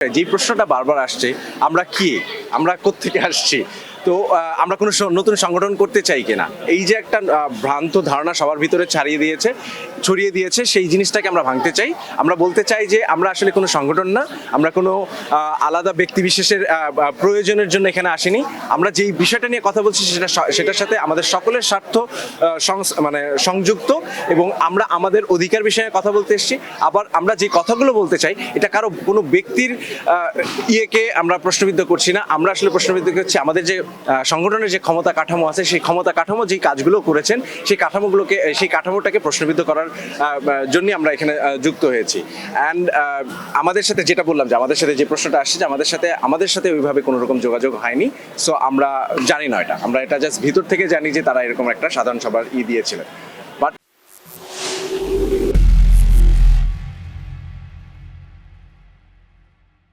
যে প্রশ্নটা বারবার আসছে, আমরা কি, আমরা কোত্থেকে আসছি, তো আমরা কোনো নতুন সংগঠন করতে চাই কিনা, এই যে একটা ভ্রান্ত ধারণা সবার ভিতরে ছড়িয়ে দিয়েছে, সেই জিনিসটাকে আমরা ভাঙতে চাই। আমরা বলতে চাই যে আমরা আসলে কোনো সংগঠন না, আমরা কোনো আলাদা ব্যক্তি বিশেষের প্রয়োজনের জন্য এখানে আসিনি। আমরা যেই বিষয়টা নিয়ে কথা বলছি সেটার সাথে আমাদের সকলের স্বার্থ মানে সংযুক্ত, এবং আমরা আমাদের অধিকার বিষয়ে কথা বলতে এসেছি। আবার আমরা যে কথাগুলো বলতে চাই, এটা কারো কোনো ব্যক্তির ইয়েকে আমরা প্রশ্নবিদ্ধ করছি না। আমরা আসলে প্রশ্নবিদ্ধ করছি আমাদের যে সংগঠনের যে ক্ষমতা কাঠামো আছে, সেই ক্ষমতা কাঠামো যেই কাজগুলো করেছেন, সেই কাঠামোটাকে প্রশ্নবিদ্ধ করার জন্য আমরা এখানে যুক্ত হয়েছি। অ্যান্ড আমাদের সাথে যেটা বললাম, যে আমাদের সাথে যে প্রশ্নটা আসছে, যে আমাদের সাথে ওইভাবে কোনো রকম যোগাযোগ হয়নি। সো আমরা জানি না, আমরা এটা জাস্ট ভিতর থেকে জানি যে তারা এরকম একটা সাধারণ সভার দিয়েছিলেন।